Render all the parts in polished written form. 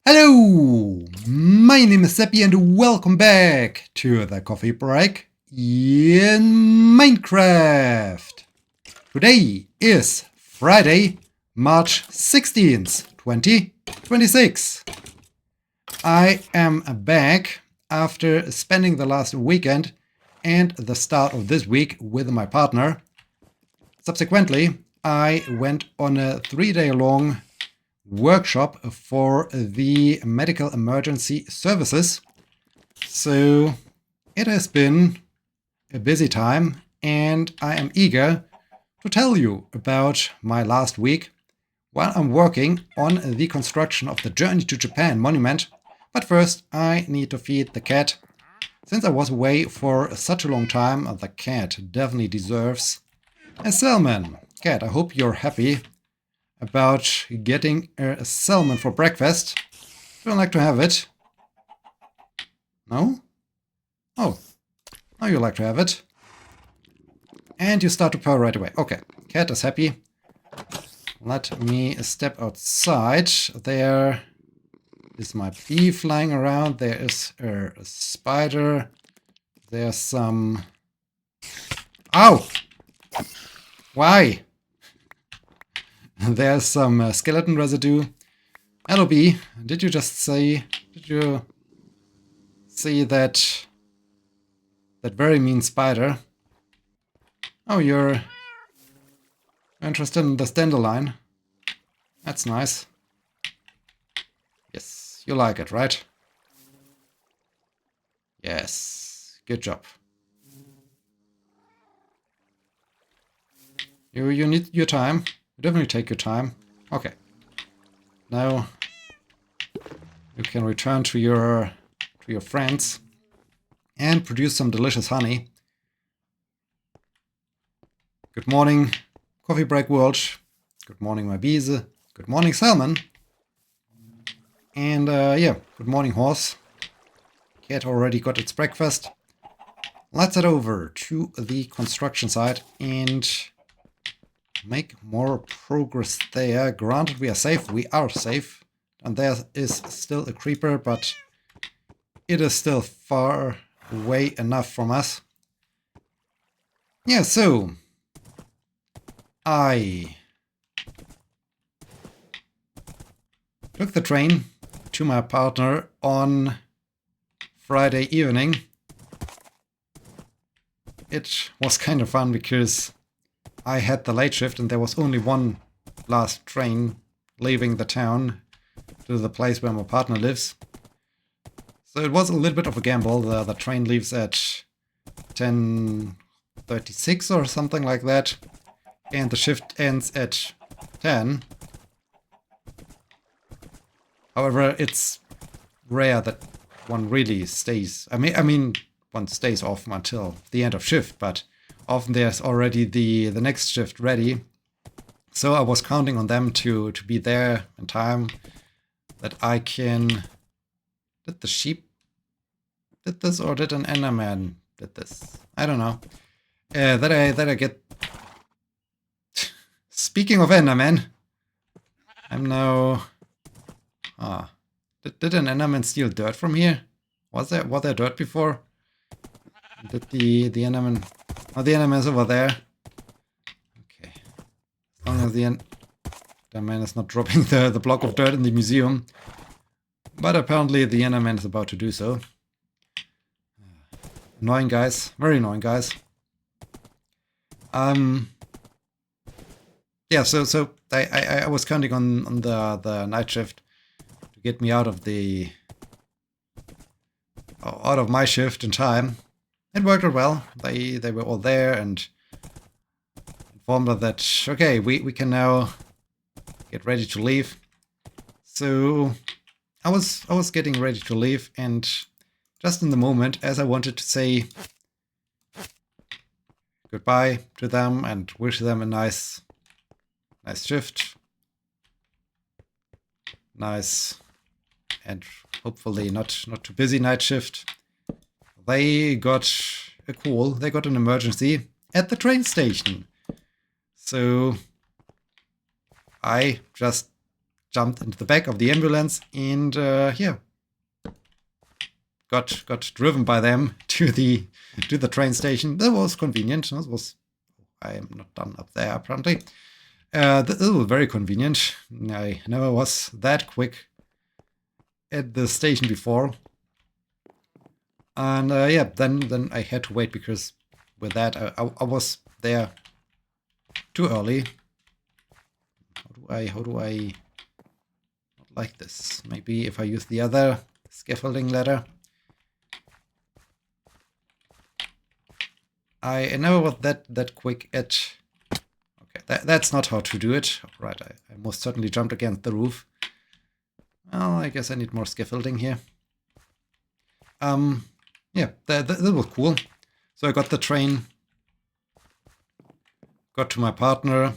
Hello, my name is Sebbi and welcome back to the coffee break in Minecraft. Today is Friday, March 16th, 2026. I am back after spending the last weekend and the start of this week with my partner. Subsequently, I went on a 3-day long workshop for the medical emergency services. So it has been a busy time and I am eager to tell you about my last week while I'm working on the construction of the Journey to Japan monument. But first I need to feed the cat. Since I was away for such a long time, the cat definitely deserves a salmon. Cat, I hope you're happy about getting a salmon for breakfast. Don't like to have it. No? Oh, now you like to have it. And you start to purr right away. Okay, cat is happy. Let me step outside. There is my bee flying around. There is a spider. There's some... Ow! Why? There's some skeleton residue. Hello, bee. Did you just say... Did you see that very mean spider? Oh, you're interested in this dandelion. That's nice. Yes, you like it, right? Yes, good job. You need your time. You definitely take your time. Okay. Now you can return to your friends and produce some delicious honey. Good morning, coffee break world. Good morning, my bees. Good morning, salmon. And yeah, good morning, horse. Cat already got its breakfast. Let's head over to the construction site and make more progress there. Granted, we are safe. We are safe. And there is still a creeper, but it is still far away enough from us. Yeah, so I took the train to my partner on Friday evening. It was kind of fun because I had the late shift and there was only one last train leaving the town to the place where my partner lives. So it was a little bit of a gamble. The train leaves at 10:36 or something like that. And the shift ends at 10. However, it's rare that one really stays. I mean, one stays off until the end of shift, but often there's already the next shift ready. So I was counting on them to be there in time, that I can... Did the sheep did this, or did an Enderman did this? I don't know. That I get... Speaking of Enderman, I'm now... Did an Enderman steal dirt from here? Was there dirt before? Did the Enderman... Oh, the Enderman's over there. Okay. As long as the Enderman is not dropping the block of dirt in the museum. But apparently the Enderman is about to do so. Annoying guys. Very annoying guys. Yeah, so I was counting on the night shift to get me out of my shift in time. It worked out well. They were all there and informed us that okay, we can now get ready to leave. So I was getting ready to leave, and just in the moment, as I wanted to say goodbye to them and wish them a nice shift, nice and hopefully not too busy night shift, they got a call. They got an emergency at the train station. So I just jumped into the back of the ambulance and yeah, got driven by them to the train station. That was convenient. I am not done up there apparently. This was very convenient. I never was that quick at the station before. And yeah, then I had to wait because with that I was there too early. How do I not like this? Maybe if I use the other scaffolding ladder. I never was that quick at. Okay, that's not how to do it. Right, I most certainly jumped against the roof. Well, I guess I need more scaffolding here. Yeah, that was cool. So I got the train, got to my partner.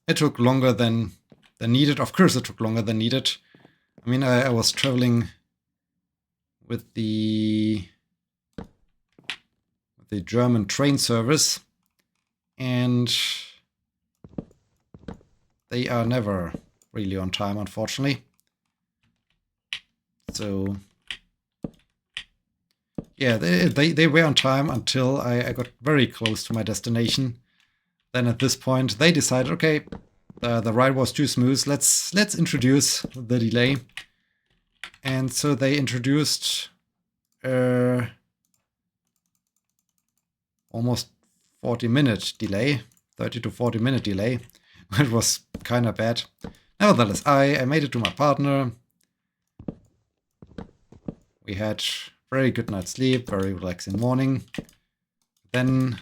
It took longer than needed. Of course, it took longer than needed. I mean, I was traveling with the German train service, and they are never really on time, unfortunately. So yeah, they were on time until I got very close to my destination. Then at this point, they decided, okay, the ride was too smooth. Let's introduce the delay. And so they introduced almost 40-minute delay, 30 to 40-minute delay. It was kind of bad. Nevertheless, I made it to my partner. We had very good night's sleep, very relaxing morning. Then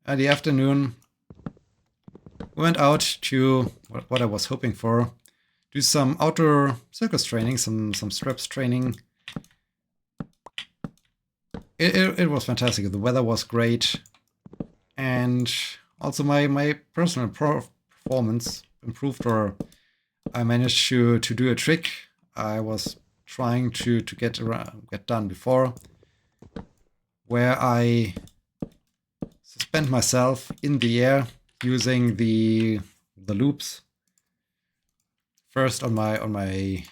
in the afternoon, we went out to what I was hoping for, do some outdoor circus training, some straps training. It was fantastic. The weather was great, and also my personal performance improved, or I managed to do a trick I was trying to get done before, where I suspend myself in the air using the loops. First on my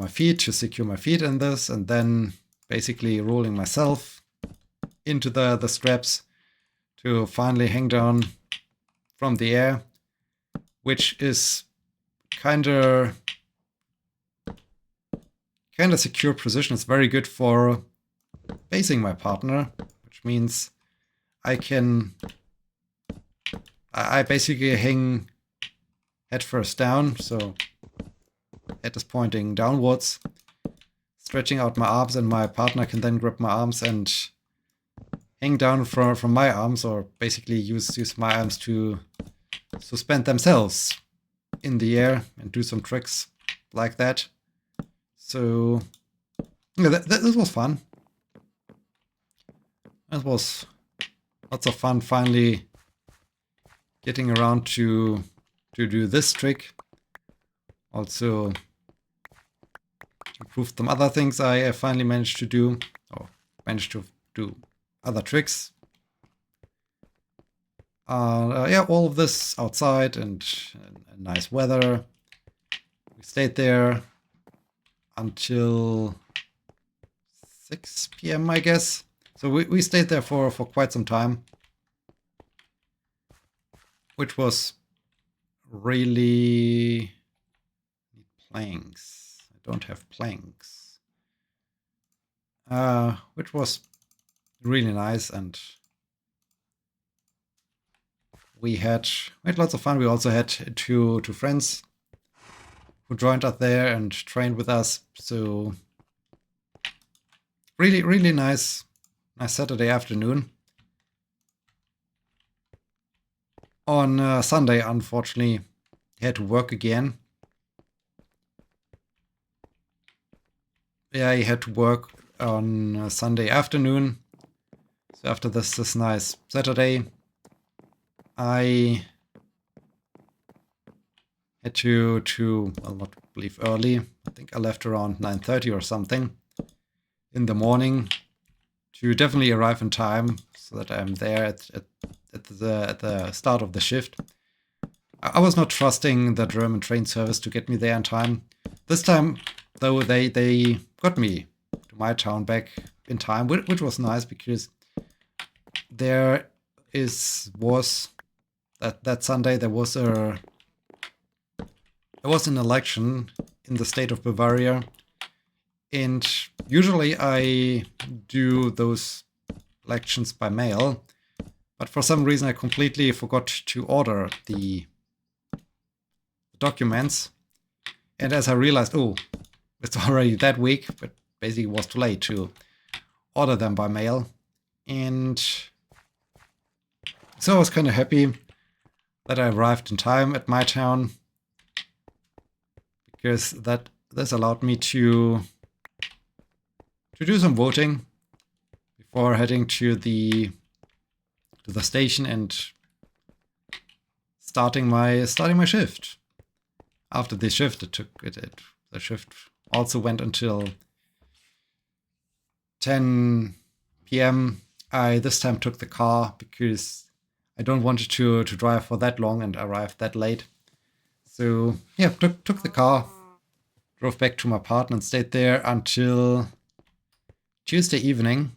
feet to secure my feet in this, and then basically rolling myself into the straps to finally hang down from the air, which is kind of secure position. It's very good for basing my partner, which means I basically hang head first down, so head is pointing downwards, stretching out my arms, and my partner can then grab my arms and hang down from my arms, or basically use my arms to suspend themselves in the air and do some tricks like that. So yeah, this was fun. It was lots of fun finally getting around to do this trick. Also improved some other things I finally managed to do, or managed to do other tricks. Yeah, all of this outside and nice weather. We stayed there until 6 p.m. I guess. So we stayed there for quite some time, which was really planks. I don't have planks. Which was really nice, and we had lots of fun. We also had two friends who joined us there and trained with us. So really nice Saturday afternoon. On Sunday, unfortunately, I had to work again. Yeah, I had to work on Sunday afternoon. So after this nice Saturday, I had to well, not leave early. I think I left around 9:30 or something in the morning to definitely arrive in time so that I'm there at the start of the shift. I was not trusting the German train service to get me there in time. This time, though, they got me to my town back in time, which was nice because there was that Sunday there was an election in the state of Bavaria, and usually I do those elections by mail, but for some reason I completely forgot to order the documents, and as I realized, oh, it's already that week, but basically it was too late to order them by mail, and so I was kind of happy that I arrived in time at my town, because this allowed me to do some voting before heading to the station and starting my shift. After the shift, the shift also went until 10 p.m. I this time took the car because I don't want to drive for that long and arrive that late. So yeah, took the car, drove back to my apartment, and stayed there until Tuesday evening.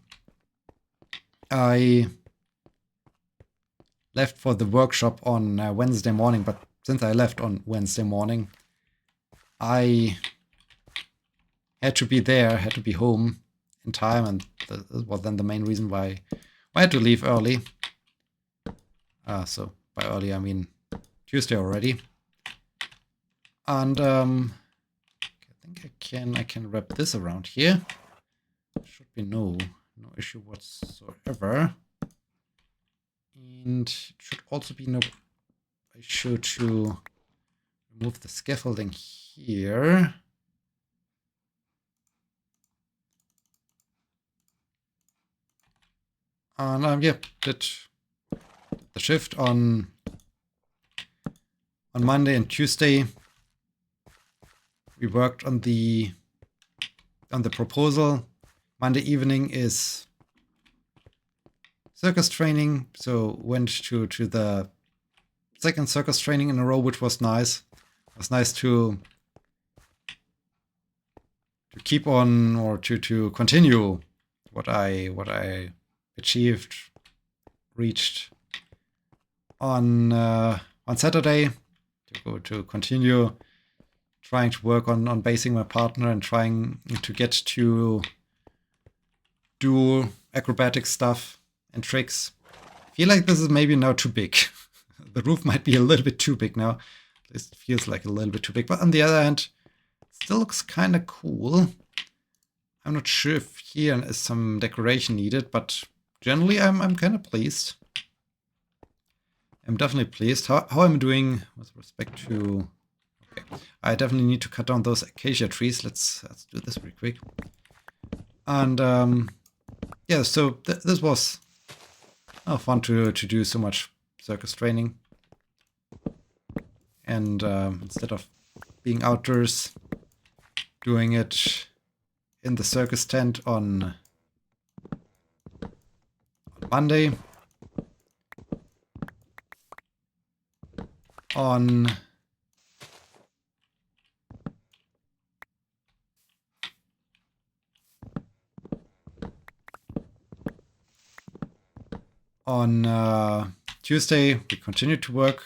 I left for the workshop on Wednesday morning, but since I left on Wednesday morning, I had to be there, had to be home in time, and that was then the main reason why I had to leave early. So by early I mean Tuesday already. And I think I can wrap this around here. Should be no issue whatsoever. And it should also be no issue to remove the scaffolding here. And yeah, did the shift on Monday and Tuesday. We worked on the proposal. Monday evening is circus training, so went to the second circus training in a row, which was nice. It was nice to keep on, or to continue what I achieved, reached on Saturday, to continue trying to work on basing my partner and trying to get to do acrobatic stuff and tricks. I feel like this is maybe now too big. The roof might be a little bit too big now. At least it feels like a little bit too big. But on the other hand, it still looks kind of cool. I'm not sure if here is some decoration needed, but generally I'm kind of pleased. I'm definitely pleased. How I'm doing with respect to... Okay, I definitely need to cut down those acacia trees. Let's do this real quick. And yeah, so this was fun to do so much circus training. And instead of being outdoors, doing it in the circus tent on Monday. On Tuesday, we continued to work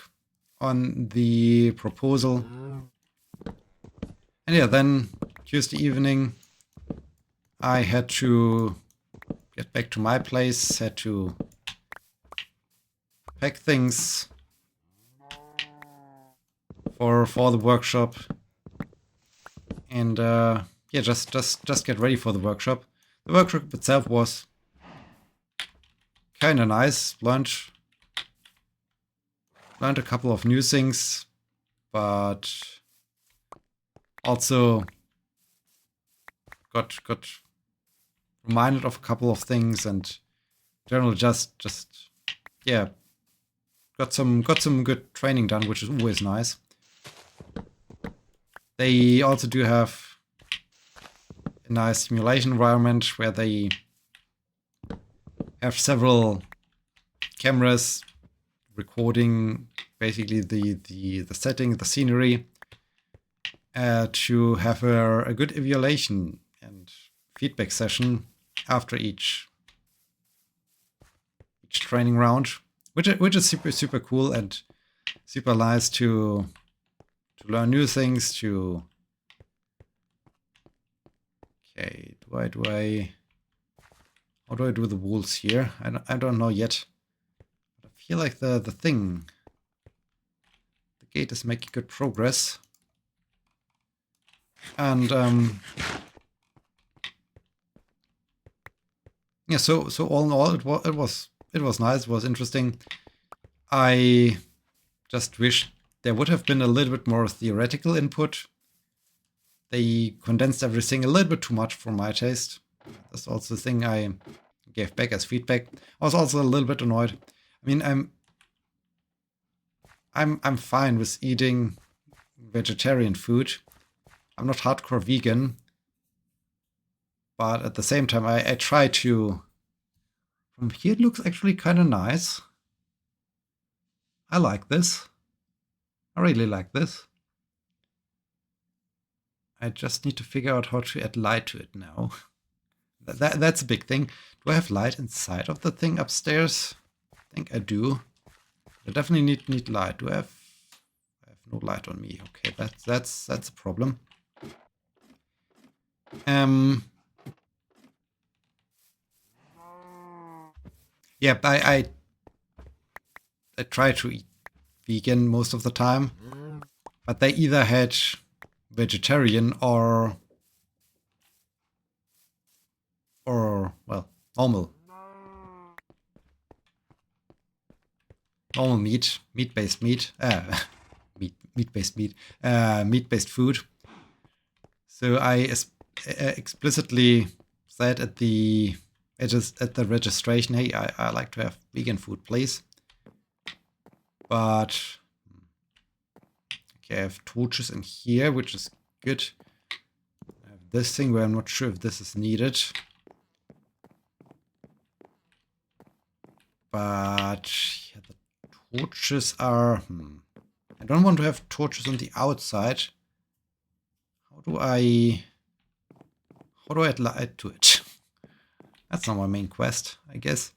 on the proposal. And yeah, then Tuesday evening, I had to get back to my place, had to pack things for the workshop, and yeah, just get ready for the workshop. The workshop itself was kind of nice. Learned a couple of new things, but also got reminded of a couple of things, and generally just yeah, got some good training done, which is always nice. They also do have a nice simulation environment where they have several cameras recording basically the setting, the scenery, to have a good evaluation and feedback session after each training round, which is super cool and super nice to learn new things. How do I do the walls here? I don't know yet. I feel like the gate is making good progress. And yeah, so all in all, it was nice. It was interesting. I just wish there would have been a little bit more theoretical input. They condensed everything a little bit too much for my taste. That's also the thing I gave back as feedback. I was also a little bit annoyed. I mean, I'm fine with eating vegetarian food. I'm not hardcore vegan, but at the same time, I try to. From here, it looks actually kind of nice. I like this. I really like this. I just need to figure out how to add light to it now. That's a big thing. Do I have light inside of the thing upstairs? I think I do. I definitely need light. Do I have no light on me? Okay, that's a problem. Yeah, I try to eat vegan most of the time, but they either had vegetarian or well, normal meat-based meat, meat-based food. So I explicitly said at the registration, hey, I like to have vegan food, please. But okay, I have torches in here, which is good. I have this thing where I'm not sure if this is needed. But yeah, the torches are... I don't want to have torches on the outside. How do I add light to it? That's not my main quest, I guess.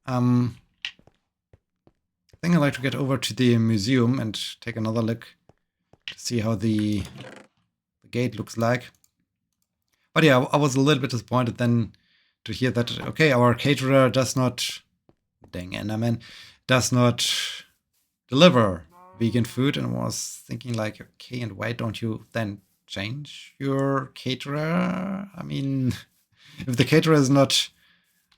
I think I'd like to get over to the museum and take another look to see how the gate looks like. But yeah, I was a little bit disappointed then to hear that, okay, our caterer does not, dang Enderman, does not deliver vegan food, and I was thinking like, okay, and why don't you then change your caterer? I mean, if the caterer is not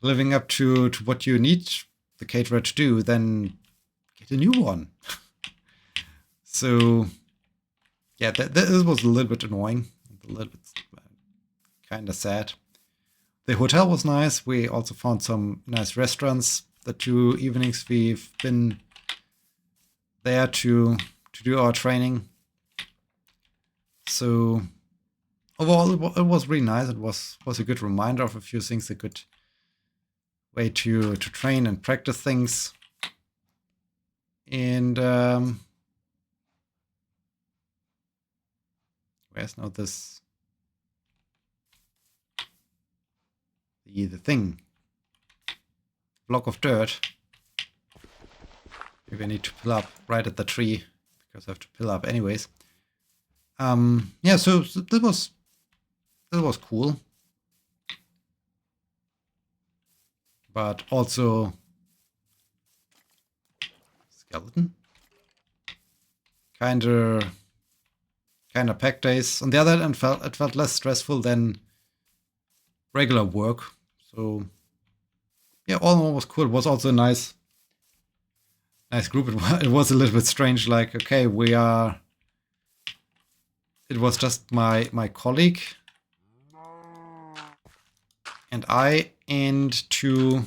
living up to what you need the caterer to do, then get a new one. So yeah, this was a little bit annoying, a little bit kind of sad. The hotel was nice. We also found some nice restaurants. The 2 evenings we've been there to do our training. So overall, it was really nice. It was a good reminder of a few things, a good way to train and practice things. And where's now this? The thing. Block of dirt. Maybe I need to pull up right at the tree because I have to pull up anyways. Yeah, so this was cool. But also skeleton. Kinda pack days. On the other hand, it felt less stressful than regular work. So yeah, all in all was cool. It was also a nice group. It was a little bit strange. Like, okay, it was just my colleague and I and 2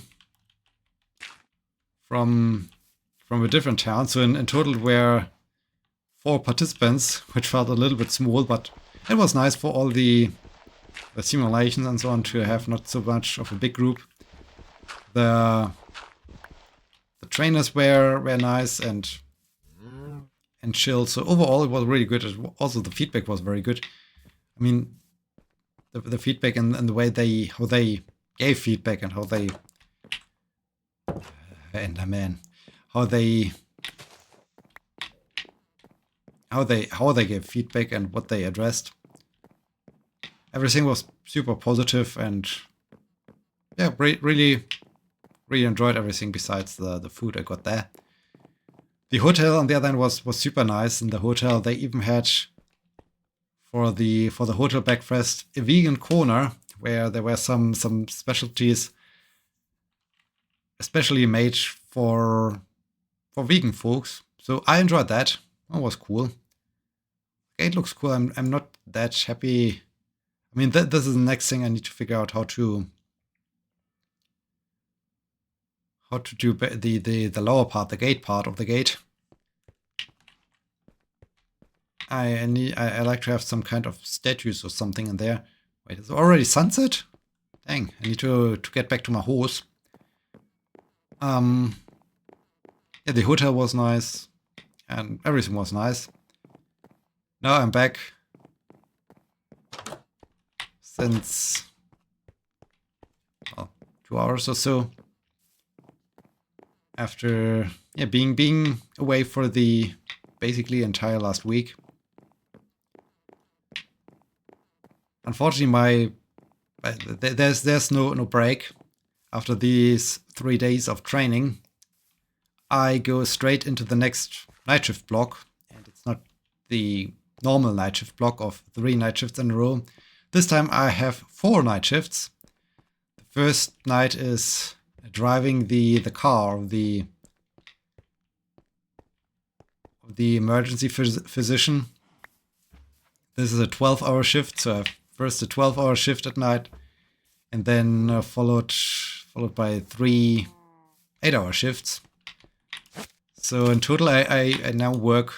from a different town. So in total we're 4 participants, which felt a little bit small, but it was nice for all the simulations and so on to have not so much of a big group. The trainers were nice and chill. So overall, it was really good. Also, the feedback was very good. I mean, the feedback and the way how they gave feedback and how they Enderman, how they gave feedback and what they addressed. Everything was super positive and yeah, really enjoyed everything besides the food I got there. The hotel on the other hand was super nice. In the hotel they even had for the hotel breakfast a vegan corner where there were some specialties especially made for vegan folks. So I enjoyed that. That was cool. It looks cool. I'm not that happy. I mean, this is the next thing I need to figure out how to do the lower part, the gate part of the gate. I like to have some kind of statues or something in there. Wait, it's already sunset? Dang, I need to get back to my horse. Yeah, the hotel was nice and everything was nice. Now I'm back since 2 hours or so after being away for the basically entire last week. Unfortunately, there's no break after these 3 days of training. I go straight into the next night shift block, and it's not the normal night shift block of 3 night shifts in a row. This time I have 4 night shifts. The first night is driving the car of the emergency physician. This is a 12-hour shift, so first a 12-hour shift at night, and then followed by 3 8-hour shifts. So in total, I now work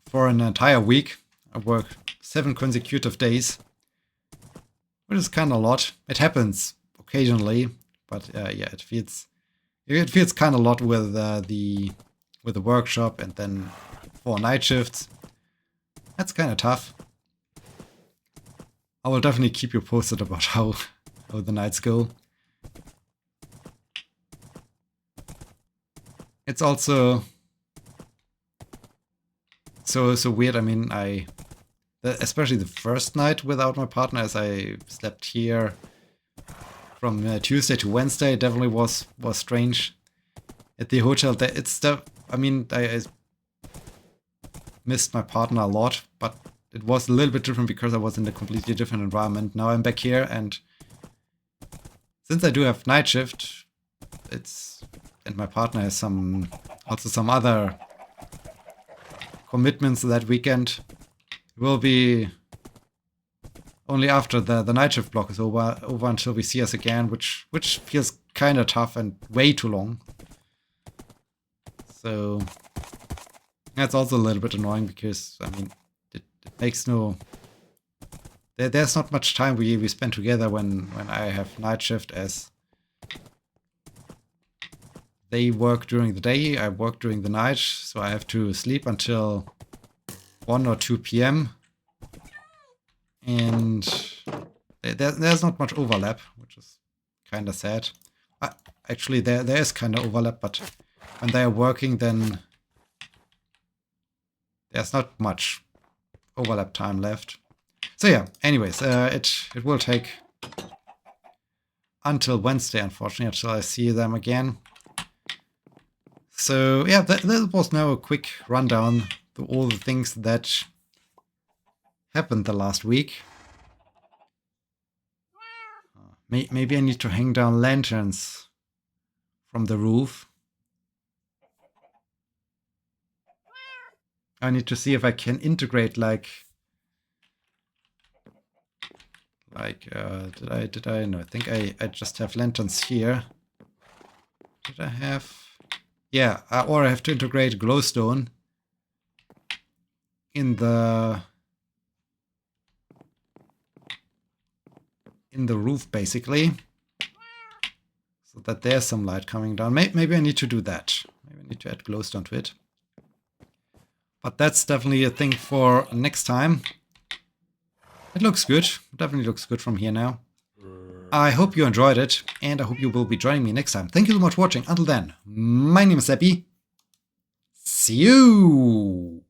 for an entire week. I work 7 consecutive days, which is kind of a lot. It happens occasionally, but yeah, it feels kind of a lot with the workshop and then 4 night shifts. That's kind of tough. I will definitely keep you posted about how the nights go. It's also so weird. I mean, especially the first night without my partner, as I slept here from Tuesday to Wednesday, definitely was strange. At the hotel, I missed my partner a lot, but it was a little bit different because I was in a completely different environment. Now I'm back here, and since I do have night shift, and my partner has some other commitments that weekend. It will be only after the night shift block is over until we see us again, which feels kind of tough and way too long. So that's also a little bit annoying because I mean it makes there's not much time we spend together when I have night shift, as they work during the day, I work during the night, so I have to sleep until 1 or 2 p.m. And there's not much overlap, which is kind of sad. Actually, there is kind of overlap, but when they are working, then there's not much overlap time left. So yeah, anyways, it will take until Wednesday, unfortunately, until I see them again. So yeah, that was now a quick rundown to all the things that happened the last week. Maybe I need to hang down lanterns from the roof. I need to see if I can integrate like did I no, I think I just have lanterns here. Did I have? Yeah, or I have to integrate glowstone in the roof, basically, so that there's some light coming down. Maybe I need to do that. Maybe I need to add glowstone to it. But that's definitely a thing for next time. It looks good. It definitely looks good from here now. I hope you enjoyed it, and I hope you will be joining me next time. Thank you so much for watching. Until then, my name is Sebbi. See you!